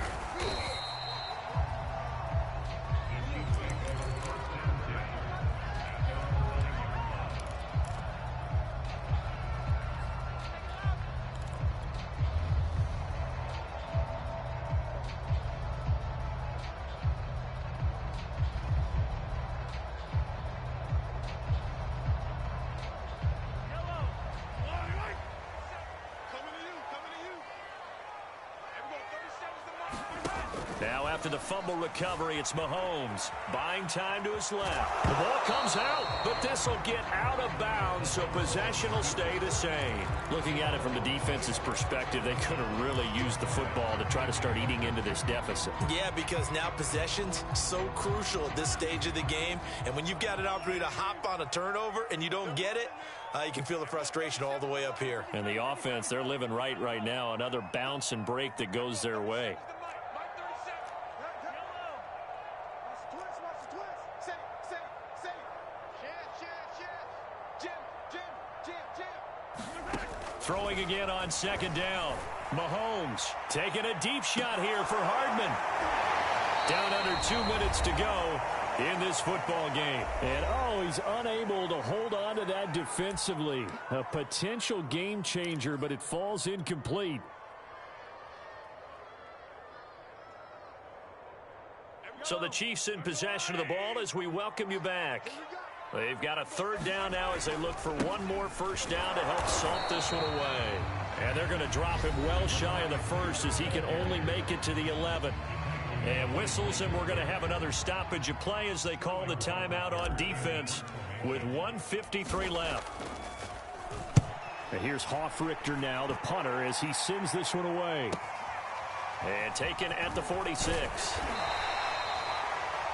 Now after the fumble recovery, it's Mahomes buying time to his left. The ball comes out, but this will get out of bounds, so possession will stay the same. Looking at it from the defense's perspective, they could have really used the football to try to start eating into this deficit. Yeah, because now possession's so crucial at this stage of the game, and when you've got an opportunity to hop on a turnover and you don't get it, you can feel the frustration all the way up here. And the offense, they're living right now. Another bounce and break that goes their way. Throwing again on second down. Mahomes taking a deep shot here for Hardman. Down under 2 minutes to go in this football game. And, he's unable to hold on to that defensively. A potential game changer, but it falls incomplete. So the Chiefs in possession of the ball as we welcome you back. They've got a third down now as they look for one more first down to help salt this one away. And they're going to drop him well shy of the first as he can only make it to the 11. And whistles, and we're going to have another stoppage of play as they call the timeout on defense with 1:53 left. And here's Hofrichter now, the punter, as he sends this one away. And taken at the 46.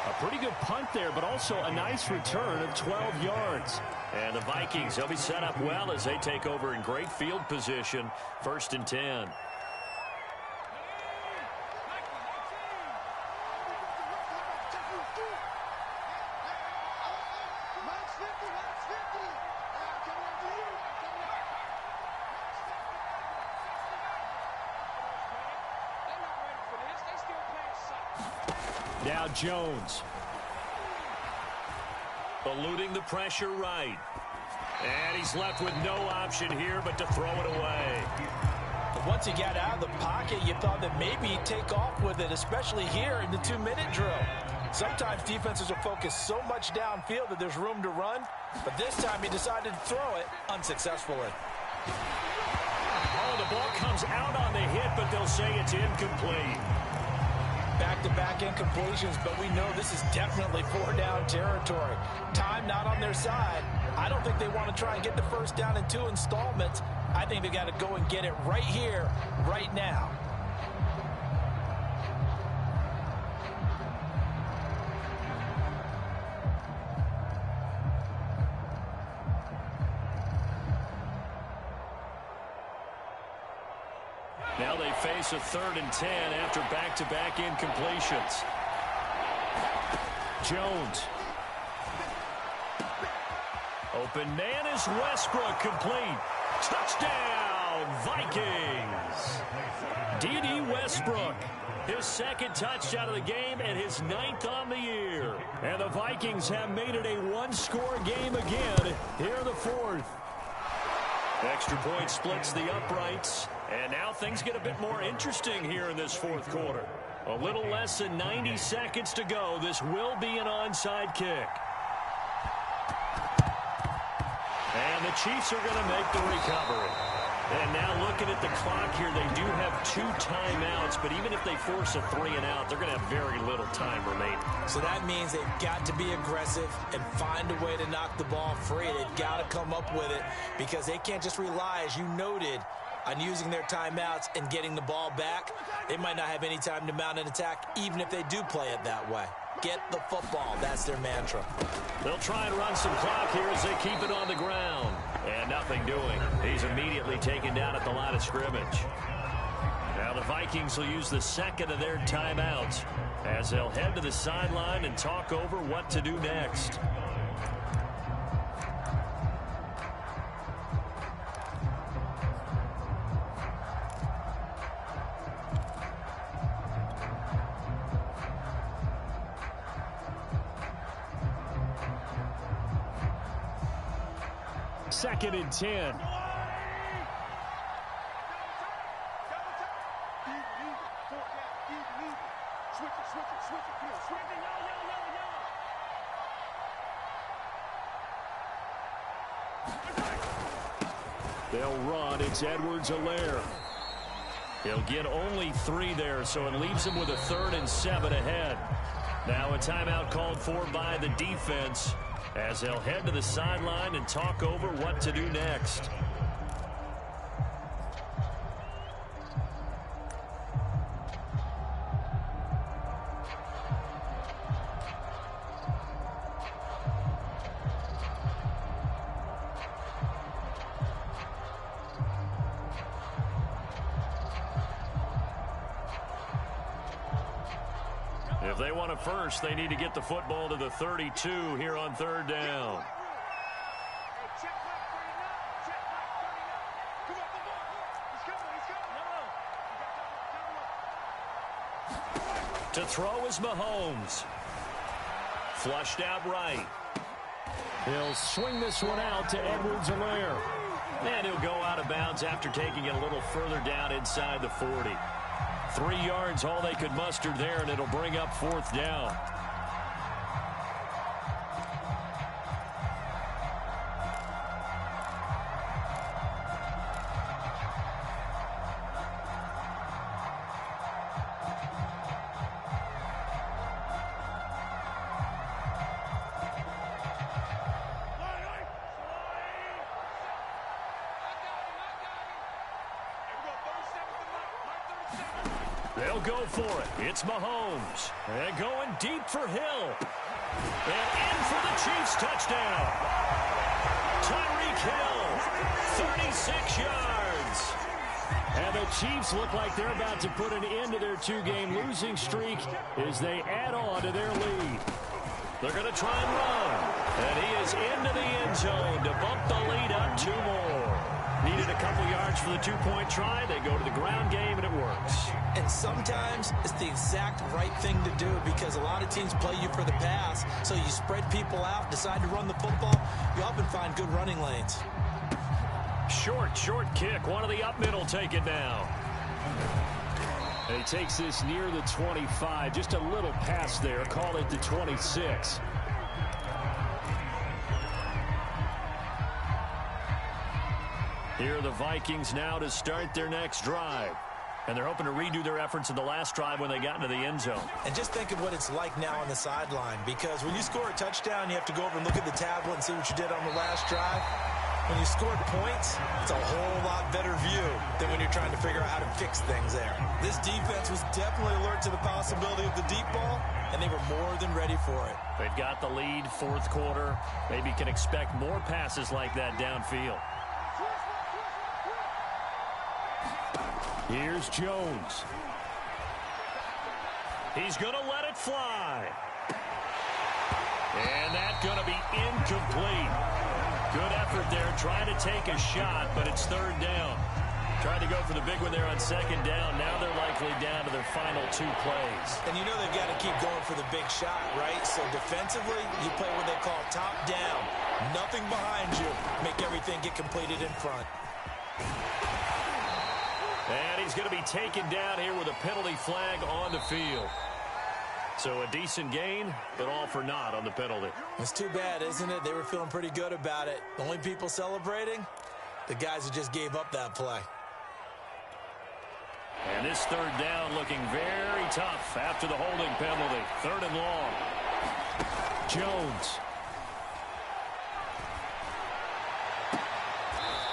A pretty good punt there, but also a nice return of 12 yards. And the Vikings, they'll be set up well as they take over in great field position. 1st and 10. Now Jones. Eluding the pressure right. And he's left with no option here but to throw it away. Once he got out of the pocket, you thought that maybe he'd take off with it, especially here in the 2-minute drill. Sometimes defenses will focus so much downfield that there's room to run, but this time he decided to throw it unsuccessfully. Oh, the ball comes out on the hit, but they'll say it's incomplete. Back-to-back incompletions, but we know this is definitely 4-down territory. Time not on their side. I don't think they want to try and get the first down in 2 installments. I think they got to go and get it right here, right now. Now they face a 3rd and 10 after back-to-back incompletions. Jones. Open man is Westbrook, complete. Touchdown, Vikings. D.D. Westbrook, his 2nd touchdown of the game and his 9th on the year. And the Vikings have made it a 1-score game again here in the 4th. Extra point splits the uprights. And now things get a bit more interesting here in this 4th quarter. A little less than 90 seconds to go. This will be an onside kick. And the Chiefs are going to make the recovery. And now looking at the clock here, they do have 2 timeouts, but even if they force a 3-and-out, they're going to have very little time remaining. So that means they've got to be aggressive and find a way to knock the ball free. They've got to come up with it because they can't just rely, as you noted, on using their timeouts and getting the ball back. They might not have any time to mount an attack, even if they do play it that way. Get the football. That's their mantra. They'll try and run some clock here as they keep it on the ground. And nothing doing. He's immediately taken down at the line of scrimmage. Now the Vikings will use the 2nd of their timeouts as they'll head to the sideline and talk over what to do next. Second and 10. They'll run. It's Edwards-Helaire. He'll get only 3 there, so it leaves him with a 3rd and 7 ahead. Now a timeout called for by the defense as they'll head to the sideline and talk over what to do next. If they want it first, they need to get the football to the 32 here on 3rd down. To throw is Mahomes. Flushed out right. He'll swing this one out to Edwards-Helaire. And he'll go out of bounds after taking it a little further down inside the 40. 3 yards, all they could muster there, and it'll bring up 4th down. They'll go for it. It's Mahomes. And going deep for Hill. And in for the Chiefs touchdown. Tyreek Hill, 36 yards. And the Chiefs look like they're about to put an end to their 2-game losing streak as they add on to their lead. They're going to try and run. And he is into the end zone to bump the lead up 2 more. Needed a couple yards for the 2-point try. They go to the ground game, and it works. And sometimes it's the exact right thing to do because a lot of teams play you for the pass. So you spread people out, decide to run the football. You often find good running lanes. Short kick. One of the up middle take it now. And he takes this near the 25. Just a little pass there. Call it the 26. Here are the Vikings now to start their next drive. And they're hoping to redo their efforts in the last drive when they got into the end zone. And just think of what it's like now on the sideline, because when you score a touchdown, you have to go over and look at the tablet and see what you did on the last drive. When you scored points, it's a whole lot better view than when you're trying to figure out how to fix things there. This defense was definitely alert to the possibility of the deep ball, and they were more than ready for it. They've got the lead, 4th quarter. Maybe can expect more passes like that downfield. Here's Jones. He's going to let it fly. And that's going to be incomplete. Good effort there, trying to take a shot, but it's 3rd down. Tried to go for the big one there on 2nd down. Now they're likely down to their final 2 plays. And you know they've got to keep going for the big shot, right? So defensively, you play what they call top down. Nothing behind you. Make everything get completed in front. And he's going to be taken down here with a penalty flag on the field. So a decent gain, but all for naught on the penalty. It's too bad, isn't it? They were feeling pretty good about it. The only people celebrating, the guys who just gave up that play. And this 3rd down looking very tough after the holding penalty. 3rd and long. Jones.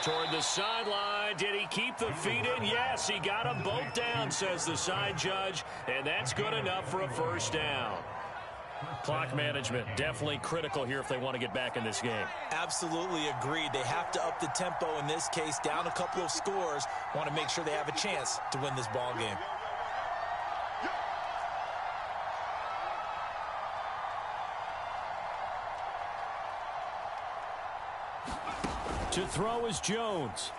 Toward the sideline. Did he keep the feet in? Yes, he got them both down, says the side judge. And that's good enough for a 1st down. Clock management definitely critical here if they want to get back in this game. Absolutely agreed. They have to up the tempo in this case, down a couple of scores. Want to make sure they have a chance to win this ball game. To throw is Jones.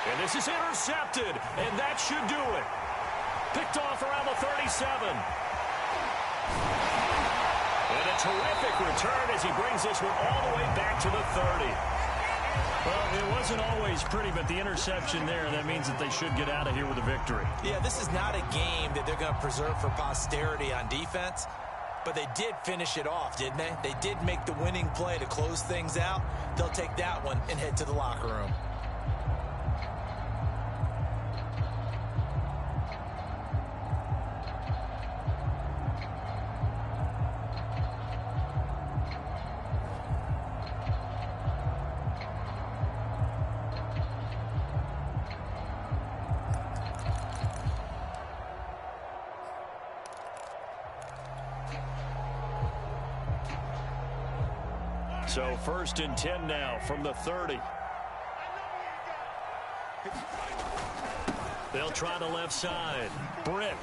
And this is intercepted, and that should do it. Picked off around the 37. And a terrific return as he brings this one all the way back to the 30. Well, it wasn't always pretty, but the interception there, that means that they should get out of here with a victory. Yeah, this is not a game that they're going to preserve for posterity on defense. But they did finish it off, didn't they? They did make the winning play to close things out. They'll take that one and head to the locker room. So 1st and 10 now from the 30. They'll try the left side. Britt.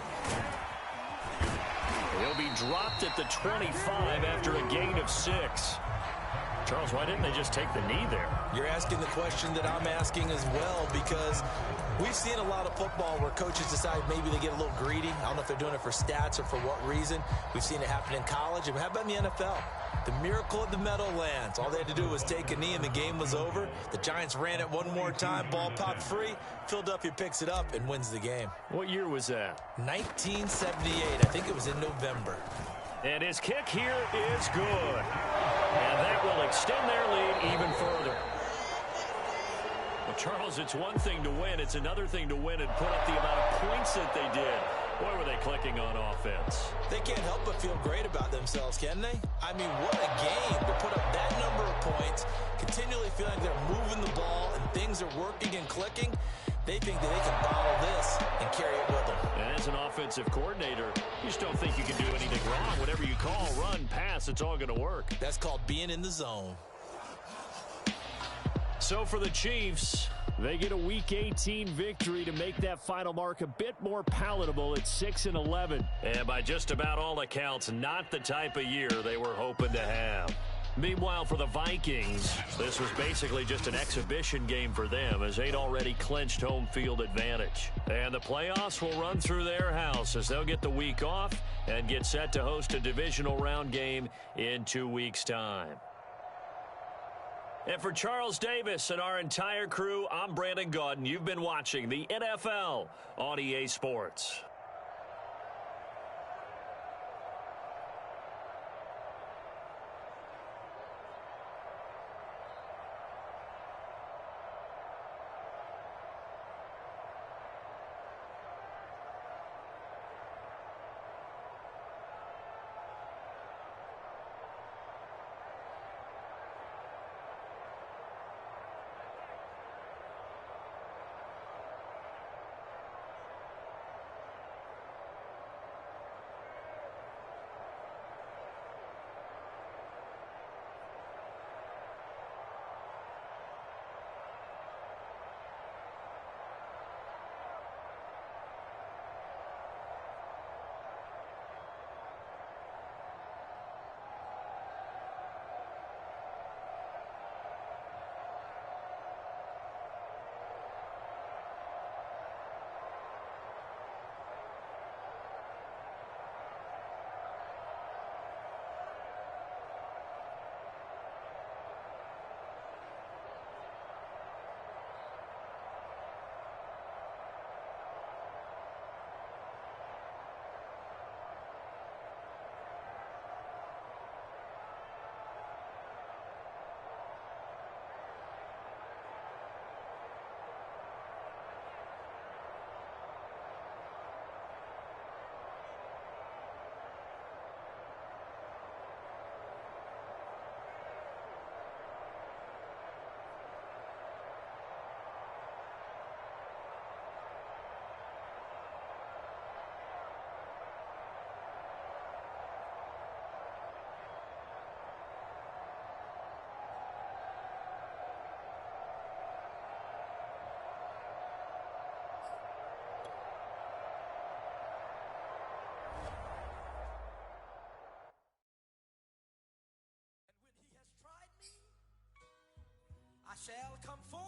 He'll be dropped at the 25 after a gain of 6. Charles, why didn't they just take the knee there? You're asking the question that I'm asking as well, because we've seen a lot of football where coaches decide maybe they get a little greedy. I don't know if they're doing it for stats or for what reason. We've seen it happen in college. And how about in the NFL? The miracle of the Meadowlands. All they had to do was take a knee and the game was over. The Giants ran it one more time. Ball popped free. Philadelphia picks it up and wins the game. What year was that? 1978. I think it was in November. And his kick here is good. And that will extend their lead even further. Well, Charles, it's one thing to win. It's another thing to win and put up the amount of points that they did. Boy, were they clicking on offense. They can't help but feel great about themselves, can they? I mean, what a game to put up that number of points, continually feeling like they're moving the ball and things are working and clicking. They think that they can bottle this and carry it with them. And as an offensive coordinator, you just don't think you can do anything wrong. Whatever you call, run, pass, it's all going to work. That's called being in the zone. So for the Chiefs, they get a Week 18 victory to make that final mark a bit more palatable at 6-11. And by just about all accounts, not the type of year they were hoping to have. Meanwhile, for the Vikings, this was basically just an exhibition game for them as they'd already clinched home field advantage. And the playoffs will run through their house as they'll get the week off and get set to host a divisional round game in 2 weeks' time. And for Charles Davis and our entire crew, I'm Brandon Gaudin. You've been watching the NFL on EA Sports. Shall come forth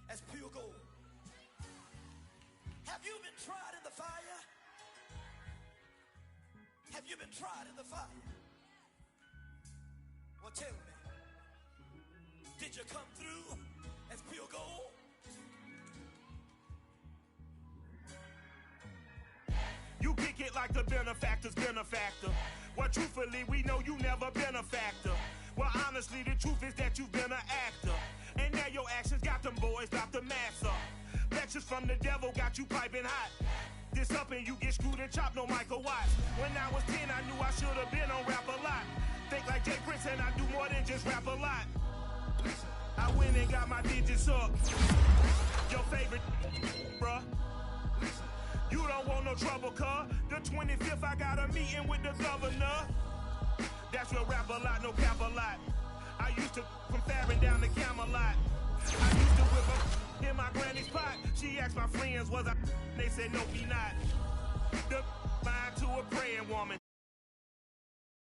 as pure gold. Have you been tried in the fire? Have you been tried in the fire? Well, tell me, did you come through as pure gold? You kick it like the benefactor's benefactor. Well, truthfully, we know you never been a factor. Well, honestly, the truth is that you've been an actor. And now your actions got them boys dropped the mask up. Lectures from the devil got you piping hot. This up and you get screwed and chopped, no Michael Watts. When I was 10, I knew I should have been on rap a lot. Think like Jay Prince and I do more than just rap a lot. I went and got my digits up. Your favorite, bruh. You don't want no trouble, cuz. The 25th, I got a meeting with the governor. That's real rap a lot, no cap a lot. I used to from Farron down to Camelot. I used to whip up in my granny's pot. She asked my friends, was I? They said, no, be not. The line to a praying woman.